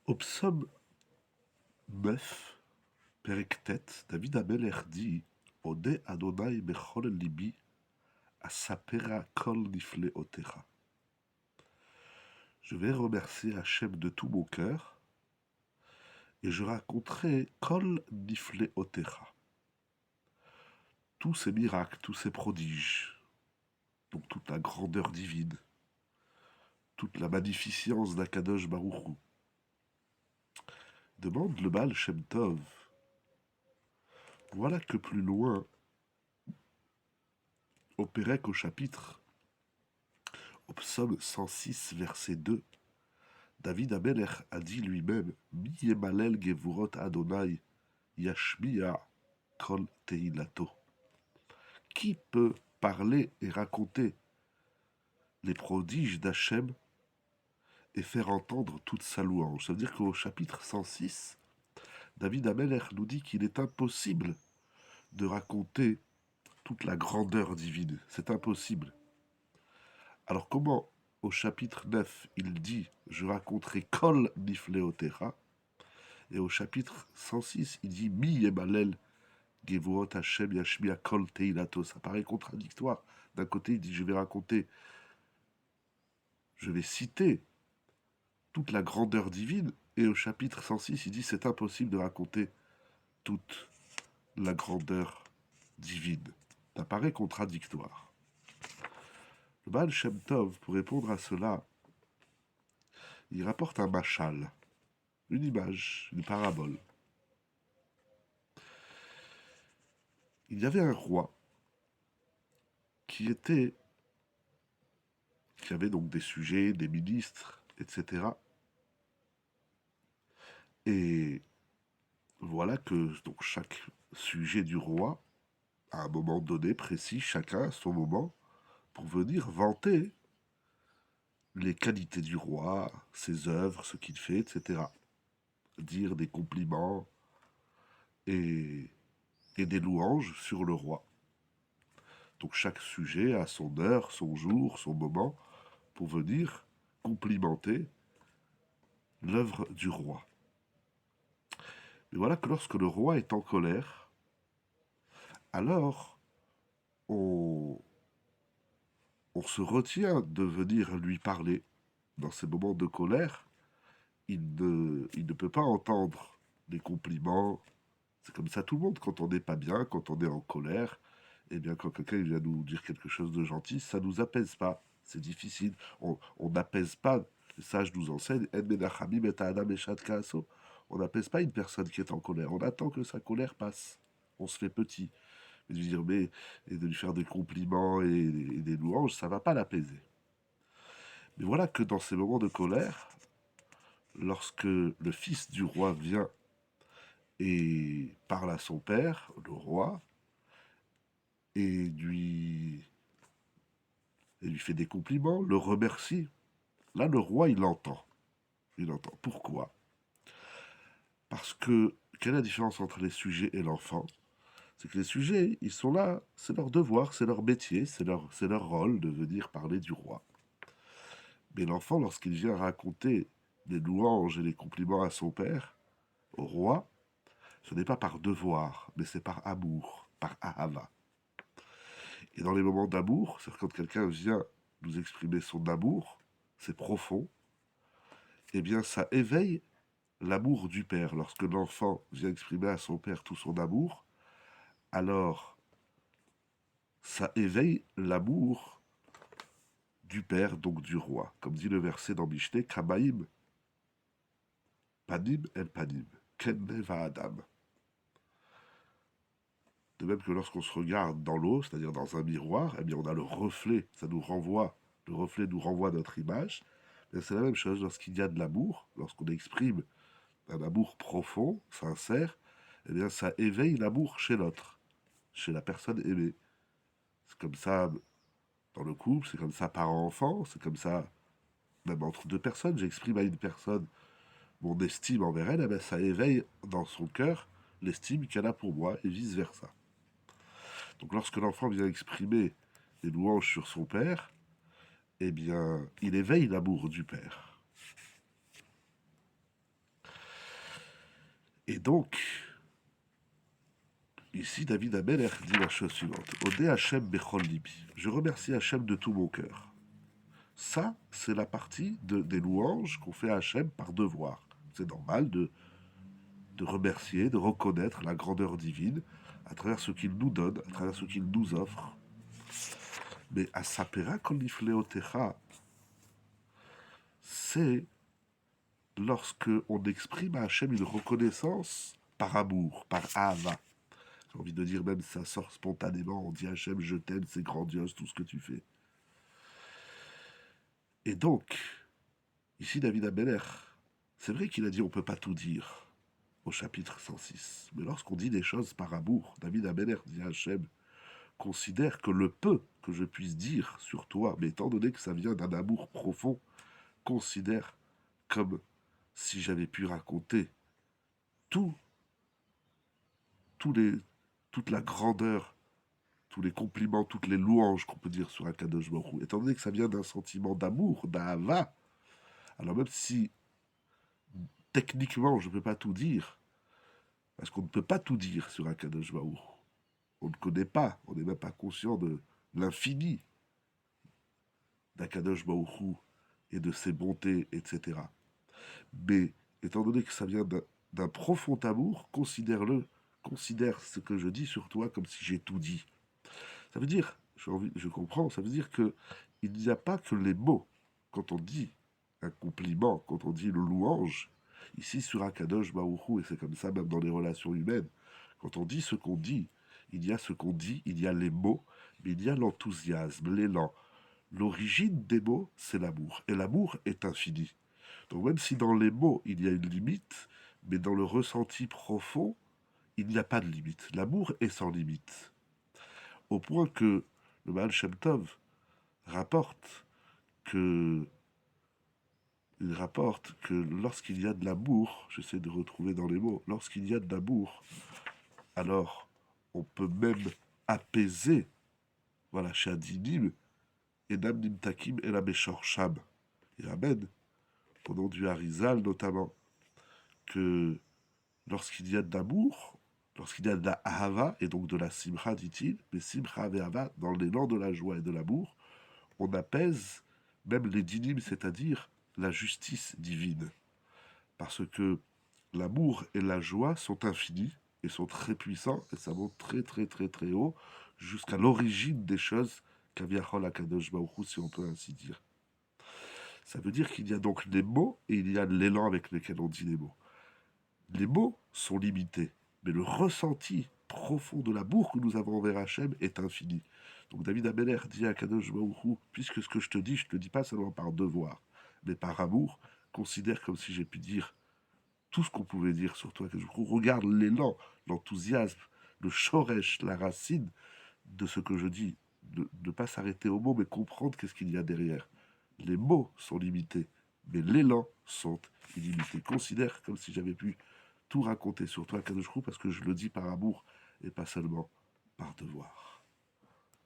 Au psaume 9, Perek Tet, David Amelech dit Ode Adonai bechol libi, asapera kol nifleotecha. Je vais remercier Hachem de tout mon cœur et je raconterai kol nifleotecha. Tous ces miracles, tous ces prodiges, donc toute la grandeur divine, toute la magnificence d'Akadosh Baruch Hu. Demande le Baal Shem Tov. Voilà que plus loin, au Pérec au chapitre, au psaume 106, verset 2, David Amelech a dit lui-même Mi yemalel gevurot Adonai yashmiya kol teilato. Qui peut parler et raconter les prodiges d'Hachem et faire entendre toute sa louange? Ça veut dire qu'au chapitre 106, David Amelech nous dit qu'il est impossible de raconter toute la grandeur divine. C'est impossible. Alors comment au chapitre 9 il dit je raconterai kol nifleotecha, et au chapitre 106 il dit mi yemalel gevuot Hashem yashmiya kol teilato. Ça paraît contradictoire. D'un côté il dit je vais raconter, je vais citer toute la grandeur divine, et au chapitre 106 il dit c'est impossible de raconter toute la grandeur divine. Ça paraît contradictoire. Le Baal Shem Tov, pour répondre à cela, il rapporte un machal, une image, une parabole. Il y avait un roi qui avait donc des sujets, des ministres, etc. Et voilà que donc chaque sujet du roi, à un moment donné précis, chacun à son moment, pour venir vanter les qualités du roi, ses œuvres, ce qu'il fait, etc. Dire des compliments et des louanges sur le roi. Donc chaque sujet a son heure, son jour, son moment pour venir complimenter l'œuvre du roi. Mais voilà que lorsque le roi est en colère, alors on, on se retient de venir lui parler. Dans ces moments de colère, il ne peut pas entendre des compliments. C'est comme ça tout le monde, quand on n'est pas bien, quand on est en colère, eh bien quand quelqu'un vient nous dire quelque chose de gentil, ça nous apaise pas. C'est difficile. On n'apaise pas. Les sages nous enseignent, En menachamim et ha'adam eshad ka'aso. On n'apaise pas une personne qui est en colère. On attend que sa colère passe. On se fait petit. Et de lui dire, et de lui faire des compliments et des louanges, ça va pas l'apaiser. Mais voilà que dans ces moments de colère, lorsque le fils du roi vient et parle à son père, le roi, et lui fait des compliments, le remercie. Là, le roi, il entend. Il entend. Pourquoi? Parce que, quelle est la différence entre les sujets et l'enfant? C'est que les sujets, ils sont là, c'est leur devoir, c'est leur métier, c'est leur rôle de venir parler du roi. Mais l'enfant, lorsqu'il vient raconter des louanges et des compliments à son père, au roi, ce n'est pas par devoir, mais c'est par amour, par ahava. Et dans les moments d'amour, c'est-à-dire quand quelqu'un vient nous exprimer son amour, c'est profond, eh bien ça éveille l'amour du père. Lorsque l'enfant vient exprimer à son père tout son amour, alors ça éveille l'amour du père, donc du roi. Comme dit le verset dans Mishneh, Kamaim, panim el panim, ken va Adam. De même que lorsqu'on se regarde dans l'eau, c'est-à-dire dans un miroir, eh bien on a le reflet, ça nous renvoie, le reflet nous renvoie notre image. C'est la même chose lorsqu'il y a de l'amour, lorsqu'on exprime un amour profond, sincère, eh bien ça éveille l'amour chez l'autre, chez la personne aimée. C'est comme ça dans le couple, c'est comme ça parent-enfant, c'est comme ça même entre deux personnes. J'exprime à une personne mon estime envers elle, eh bien ça éveille dans son cœur l'estime qu'elle a pour moi et vice-versa. Donc lorsque l'enfant vient exprimer des louanges sur son père, eh bien, il éveille l'amour du père. Et donc, ici, David Amelech dit la chose suivante. Odé Hachem Bechol Libi. Je remercie Hachem de tout mon cœur. Ça, c'est la partie des louanges qu'on fait à Hachem par devoir. C'est normal de remercier, de reconnaître la grandeur divine à travers ce qu'il nous donne, à travers ce qu'il nous offre. Mais à Sapera Kolifleotecha, c'est lorsque on exprime à Hachem une reconnaissance par amour, par Ahava. J'ai envie de dire même ça sort spontanément, on dit Hachem, je t'aime, c'est grandiose tout ce que tu fais. Et donc, ici David Ameller, c'est vrai qu'il a dit on ne peut pas tout dire au chapitre 106, mais lorsqu'on dit des choses par amour, David Ameller dit à Hachem, considère que le peu que je puisse dire sur toi, mais étant donné que ça vient d'un amour profond, considère comme si j'avais pu raconter tout, tous les, toute la grandeur, tous les compliments, toutes les louanges qu'on peut dire sur Akadosh Baruch Hu. Étant donné que ça vient d'un sentiment d'amour, d'ahava, alors même si techniquement je ne peux pas tout dire, parce qu'on ne peut pas tout dire sur Akadosh Baruch Hu, on ne connaît pas, on n'est même pas conscient de l'infini d'Akadosh Baruch Hu et de ses bontés, etc. Mais étant donné que ça vient d'un profond amour, considère-le, considère ce que je dis sur toi comme si j'ai tout dit. Ça veut dire, je comprends, ça veut dire que il n'y a pas que les mots. Quand on dit un compliment, quand on dit le louange, ici sur Akadosh Baruch Hu, et c'est comme ça même dans les relations humaines, quand on dit ce qu'on dit, il y a ce qu'on dit, il y a les mots, mais il y a l'enthousiasme, l'élan. L'origine des mots, c'est l'amour. Et l'amour est infini. Donc même si dans les mots, il y a une limite, mais dans le ressenti profond, il n'y a pas de limite. L'amour est sans limite. Au point que le Baal Shem Tov rapporte que, il rapporte que lorsqu'il y a de l'amour, j'essaie de retrouver dans les mots, lorsqu'il y a de l'amour, alors on peut même apaiser, voilà, chez Adinim, et Namnim Takim et la Beshor Sham. Il ramène, au nom du Harizal notamment, que lorsqu'il y a de l'amour, lorsqu'il y a de la ahava, et donc de la simcha, dit-il, mais simcha et ahava, dans l'élan de la joie et de l'amour, on apaise même les dynimes, c'est-à-dire la justice divine. Parce que l'amour et la joie sont infinis et sont très puissants, et ça monte très très très très haut, jusqu'à l'origine des choses, Kaviachol Akadosh Baruch Hu, si on peut ainsi dire. Ça veut dire qu'il y a donc les mots et il y a l'élan avec lequel on dit les mots. Les mots sont limités, mais le ressenti profond de l'amour que nous avons envers Hachem est infini. Donc David Ameller dit à Kadosh Baruch Hu, puisque ce que je ne te le dis pas seulement par devoir, mais par amour, considère comme si j'ai pu dire tout ce qu'on pouvait dire sur toi. Kadosh Baruch Hu, regarde l'élan, l'enthousiasme, le shoresh, la racine de ce que je dis. De ne pas s'arrêter aux mots, mais comprendre qu'est-ce qu'il y a derrière. Les mots sont limités, mais l'élan sont illimités. Considère comme si j'avais pu tout raconter sur toi, Kadosh Hu, parce que je le dis par amour et pas seulement par devoir.